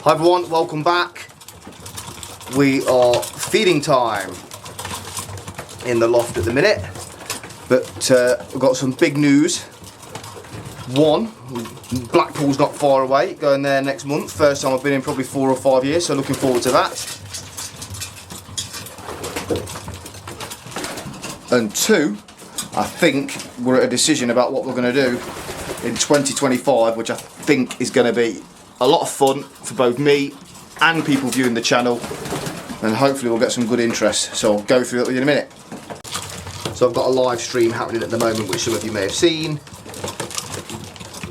Hi everyone, welcome back. We are feeding time in the loft at the minute, but we've got some big news. One, Blackpool's not far away, going there next month. First time I've been in probably 4 or 5 years, so looking forward to that. And two, I think we're at a decision about what we're going to do in 2025, which I think is going to be a lot of fun for both me and people viewing the channel, and hopefully we'll get some good interest. So I'll go through it with you in a minute. So I've got a live stream happening at the moment, which some of you may have seen.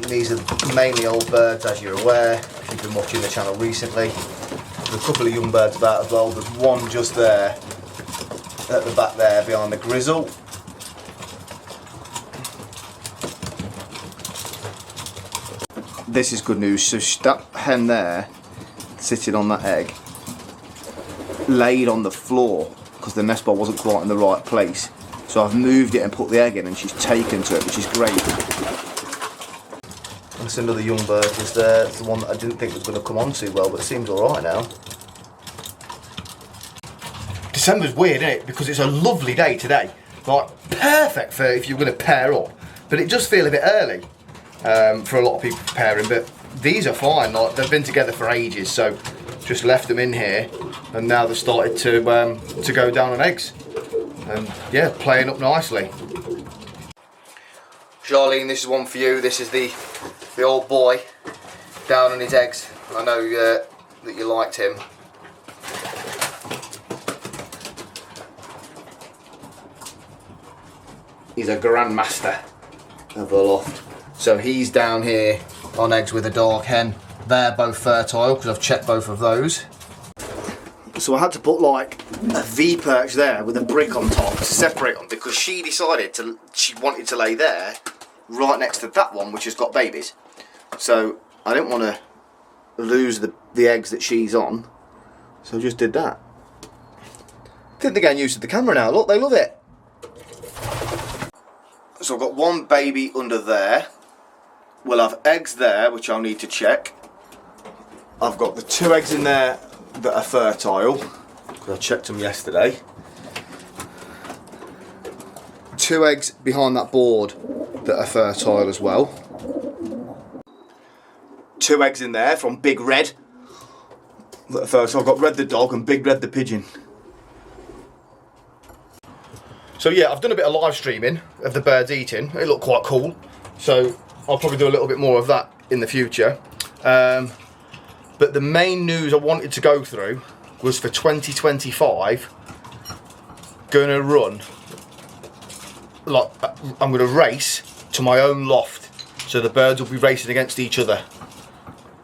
These are mainly old birds, as you're aware, if you've been watching the channel recently. There's a couple of young birds about as well. There's one just there, at the back there, behind the grizzle. This is good news. So that hen there, sitting on that egg, laid on the floor because the nest ball wasn't quite in the right place. So I've moved it and put the egg in, and she's taken to it, which is great. That's another young bird just there. It's the one that I didn't think was going to come on too well, but it seems alright now. December's weird, isn't it? Because it's a lovely day today. Like, perfect for if you're going to pair up. But it does feel a bit early for a lot of people pairing. But these are fine. Like, they've been together for ages, so just left them in here, and now they've started to go down on eggs. And yeah, playing up nicely. Charlene, this is one for you. This is the old boy down on his eggs. I know that you liked him. He's a grandmaster of the loft. So he's down here on eggs with a dark hen. They're both fertile because I've checked both of those. So I had to put like a V-perch there with a brick on top to separate them, because she decided she wanted to lay there right next to that one which has got babies. So I didn't want to lose the eggs that she's on, so I just did that. I think they're getting used to the camera now. Look, they love it. So I've got one baby under there. We'll have eggs there, which I'll need to check. I've got the 2 eggs in there that are fertile, because I checked them yesterday. 2 eggs behind that board that are fertile as well. 2 eggs in there from Big Red that are fertile. I've got Red the dog and Big Red the pigeon. So yeah, I've done a bit of live streaming of the birds eating. It looked quite cool, so I'll probably do a little bit more of that in the future. But the main news I wanted to go through was for 2025, gonna run, like, I'm gonna race to my own loft, so the birds will be racing against each other.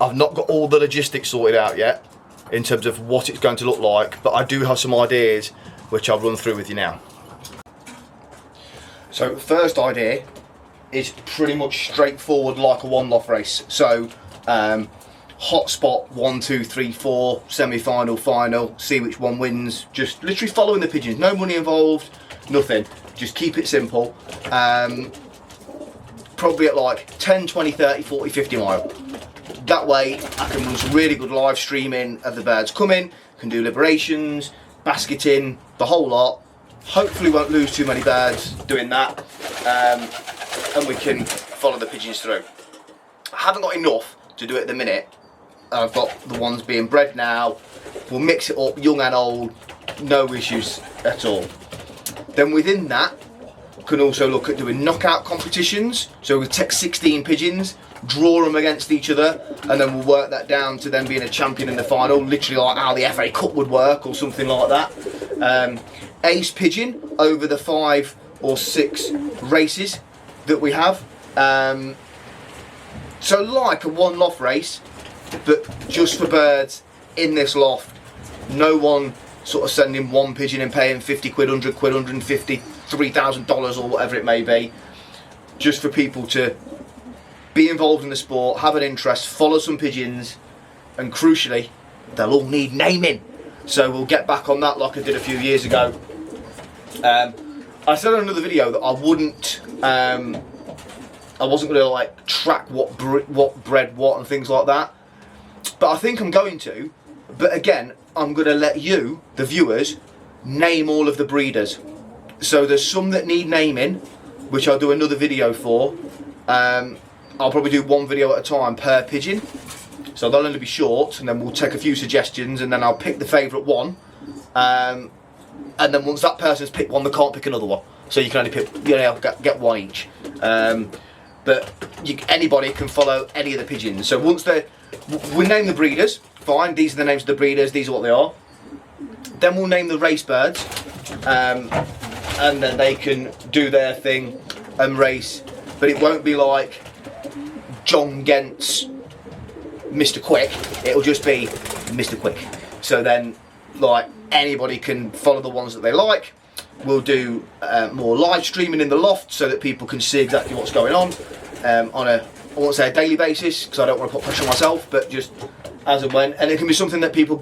I've not got all the logistics sorted out yet in terms of what it's going to look like, but I do have some ideas which I'll run through with you now. So first idea is pretty much straightforward, like a one loft race. So hot spot 1, 2, 3, 4, semi-final, final, see which one wins. Just literally following the pigeons, no money involved, nothing. Just keep it simple. Probably at like 10, 20, 30, 40, 50 mile. That way I can run some really good live streaming of the birds coming, can do liberations, basketing, the whole lot. Hopefully won't lose too many birds doing that, and we can follow the pigeons through. I haven't got enough to do it at the minute. I've got the ones being bred now. We'll mix it up, young and old, no issues at all. Then within that, we can also look at doing knockout competitions. So we'll take 16 pigeons, draw them against each other, and then we'll work that down to them being a champion in the final, literally like how the FA Cup would work or something like that. Ace pigeon over the 5 or 6 races that we have. So like a one loft race, but just for birds in this loft. No one sort of sending one pigeon and paying 50 quid, 100 quid, 150, $3,000 or whatever it may be. Just for people to be involved in the sport, have an interest, follow some pigeons, and crucially, they'll all need naming. So we'll get back on that like I did a few years ago. I said in another video that I wasn't going to like track what bred what and things like that. but I think I'm going to. But again, I'm going to let you, the viewers, name all of the breeders. So there's some that need naming, which I'll do another video for. I'll probably do one video at a time per pigeon. So they'll only be short, and then we'll take a few suggestions, and then I'll pick the favourite one. And then once that person's picked one, they can't pick another one. So you can only pick, get one each. But anybody can follow any of the pigeons. So once we name the breeders, fine, these are the names of the breeders, these are what they are. Then we'll name the race birds, and then they can do their thing and race. But it won't be like John Gent's Mr. Quick, it'll just be Mr. Quick. So then, like, anybody can follow the ones that they like. We'll do more live streaming in the loft so that people can see exactly what's going on a, I won't say a daily basis, because I don't want to put pressure on myself, but just as and when. And it can be something that people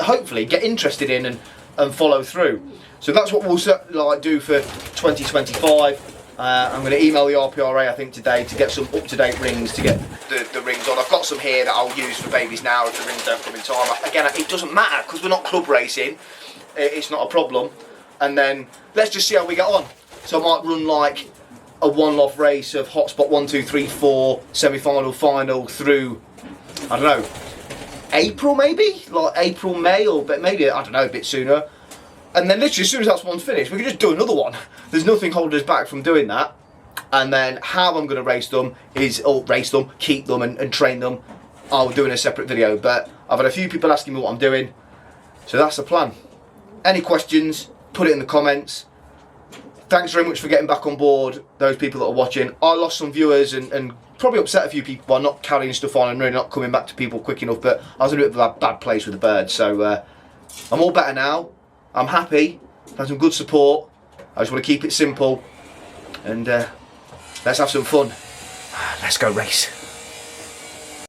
hopefully get interested in and follow through. So that's what we'll do for 2025. I'm going to email the RPRA, I think, today to get some up-to-date rings, to get the rings on. I've got some here that I'll use for babies now if the rings don't come in time. Again, it doesn't matter, because we're not club racing. It's not a problem. And then let's just see how we get on. So I might run like a one-off race of hotspot 1, 2, 3, 4, semi-final, final through, I don't know, April maybe? Like April, May, or maybe, I don't know, a bit sooner. And then literally as soon as that one's finished, we can just do another one. There's nothing holding us back from doing that. And then how I'm going to race them is, keep them and train them. I'll do in a separate video. But I've had a few people asking me what I'm doing. So that's the plan. Any questions, put it in the comments. Thanks very much for getting back on board, those people that are watching. I lost some viewers and probably upset a few people by not carrying stuff on and really not coming back to people quick enough. But I was in a bit of a bad place with the birds. So I'm all better now. I'm happy, I've had some good support. I just want to keep it simple, and let's have some fun. Let's go race.